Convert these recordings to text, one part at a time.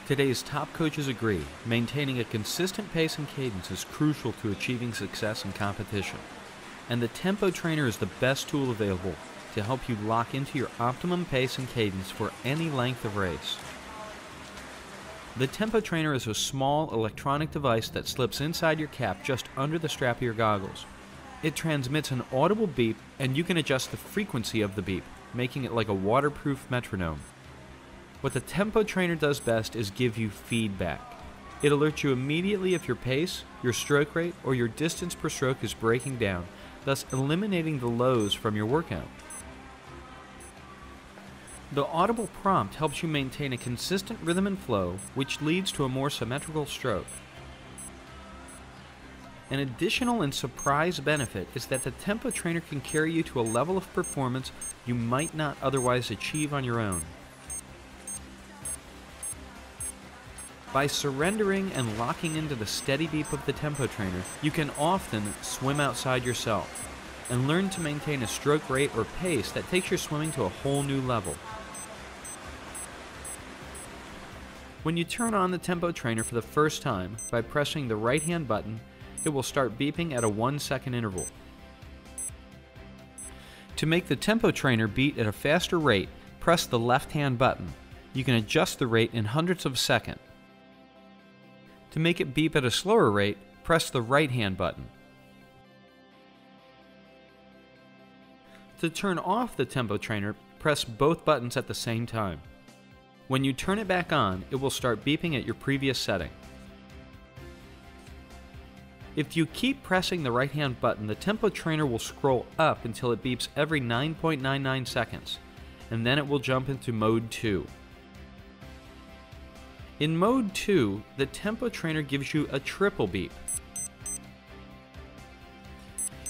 Today's top coaches agree, maintaining a consistent pace and cadence is crucial to achieving success in competition. And the Tempo Trainer is the best tool available to help you lock into your optimum pace and cadence for any length of race. The Tempo Trainer is a small electronic device that slips inside your cap just under the strap of your goggles. It transmits an audible beep, and you can adjust the frequency of the beep, making it like a waterproof metronome. What the Tempo Trainer does best is give you feedback. It alerts you immediately if your pace, your stroke rate, or your distance per stroke is breaking down, thus eliminating the lows from your workout. The audible prompt helps you maintain a consistent rhythm and flow, which leads to a more symmetrical stroke. An additional and surprise benefit is that the Tempo Trainer can carry you to a level of performance you might not otherwise achieve on your own. By surrendering and locking into the steady beep of the Tempo Trainer, you can often swim outside yourself and learn to maintain a stroke rate or pace that takes your swimming to a whole new level. When you turn on the Tempo Trainer for the first time by pressing the right-hand button, it will start beeping at a 1-second interval. To make the Tempo Trainer beat at a faster rate, press the left-hand button. You can adjust the rate in hundredths of a second. To make it beep at a slower rate, press the right-hand button. To turn off the Tempo Trainer, press both buttons at the same time. When you turn it back on, it will start beeping at your previous setting. If you keep pressing the right-hand button, the Tempo Trainer will scroll up until it beeps every 9.99 seconds, and then it will jump into Mode 2. In Mode 2, the Tempo Trainer gives you a triple beep.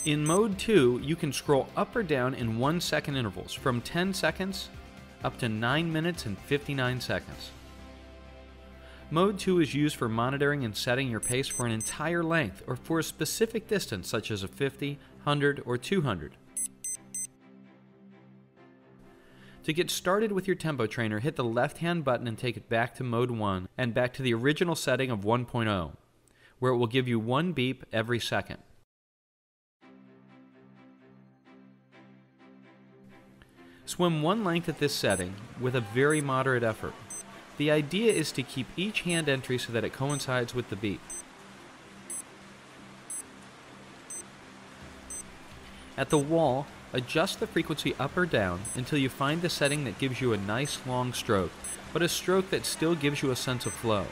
In Mode 2, you can scroll up or down in 1-second intervals from 10 seconds up to 9 minutes and 59 seconds. Mode 2 is used for monitoring and setting your pace for an entire length or for a specific distance such as a 50, 100, or 200. To get started with your Tempo Trainer, hit the left-hand button and take it back to Mode 1 and back to the original setting of 1.0, where it will give you one beep every second. Swim one length at this setting with a very moderate effort. The idea is to keep each hand entry so that it coincides with the beep. At the wall, adjust the frequency up or down until you find the setting that gives you a nice long stroke, but a stroke that still gives you a sense of flow.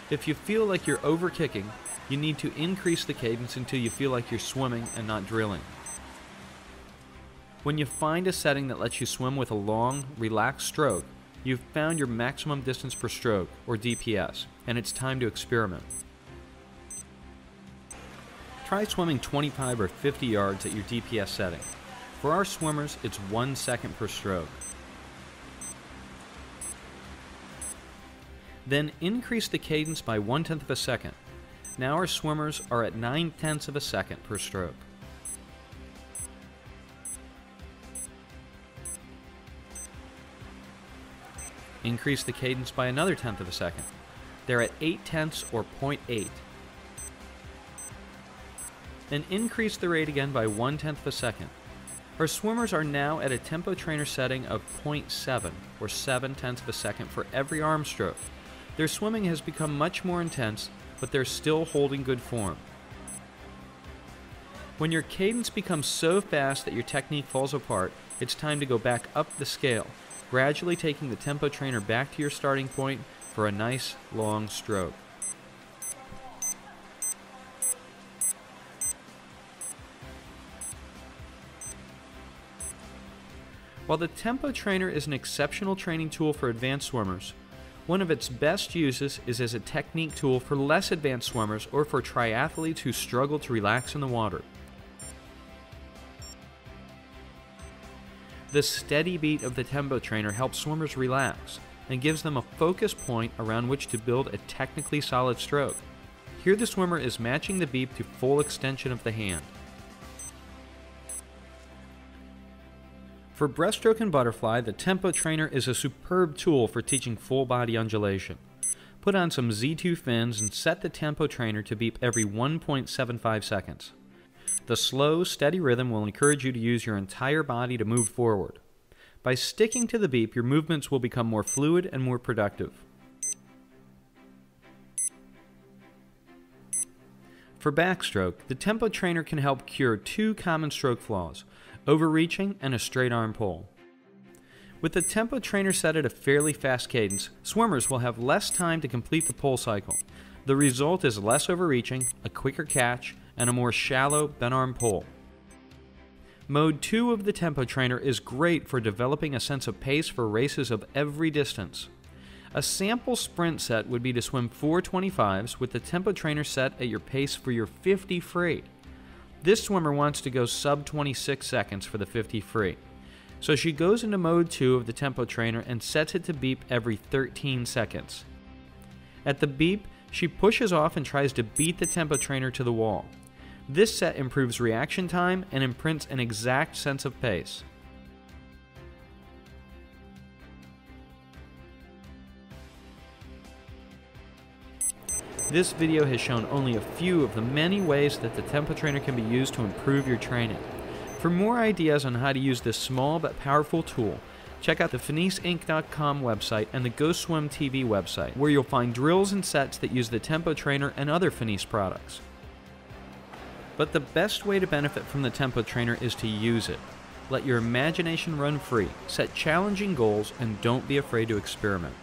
If you feel like you're over-kicking, you need to increase the cadence until you feel like you're swimming and not drilling. When you find a setting that lets you swim with a long, relaxed stroke, you've found your maximum distance per stroke, or DPS, and it's time to experiment. Try swimming 25 or 50 yards at your DPS setting. For our swimmers, it's 1 second per stroke. Then increase the cadence by 1/10 of a second. Now our swimmers are at 9/10 of a second per stroke. Increase the cadence by another 10th of a second. They're at 8/10 or 0.8. Then increase the rate again by 1/10 of a second. Our swimmers are now at a Tempo Trainer setting of 0.7 or 7/10 of a second for every arm stroke. Their swimming has become much more intense, but they're still holding good form. When your cadence becomes so fast that your technique falls apart, it's time to go back up the scale, gradually taking the Tempo Trainer back to your starting point for a nice long stroke. While the Tempo Trainer is an exceptional training tool for advanced swimmers, one of its best uses is as a technique tool for less advanced swimmers or for triathletes who struggle to relax in the water. The steady beat of the Tempo Trainer helps swimmers relax and gives them a focus point around which to build a technically solid stroke. Here the swimmer is matching the beep to full extension of the hand. For breaststroke and butterfly, the Tempo Trainer is a superb tool for teaching full body undulation. Put on some Z2 fins and set the tempo trainer to beep every 1.75 seconds. The slow, steady rhythm will encourage you to use your entire body to move forward. By sticking to the beep, your movements will become more fluid and more productive. For backstroke, the tempo trainer can help cure two common stroke flaws: overreaching and a straight arm pull. With the tempo trainer set at a fairly fast cadence, swimmers will have less time to complete the pull cycle. The result is less overreaching, a quicker catch, and a more shallow bent arm pull. Mode 2 of the tempo trainer is great for developing a sense of pace for races of every distance. A sample sprint set would be to swim 4:25s with the tempo trainer set at your pace for your 50 free. This swimmer wants to go sub 26 seconds for the 50 free. So she goes into mode 2 of the tempo trainer and sets it to beep every 13 seconds. At the beep, she pushes off and tries to beat the tempo trainer to the wall. This set improves reaction time and imprints an exact sense of pace. This video has shown only a few of the many ways that the tempo trainer can be used to improve your training. For more ideas on how to use this small but powerful tool, check out the FinisInc.com website and the Go Swim TV website, where you'll find drills and sets that use the tempo trainer and other Finis products. But the best way to benefit from the tempo trainer is to use it. Let your imagination run free, set challenging goals, and don't be afraid to experiment.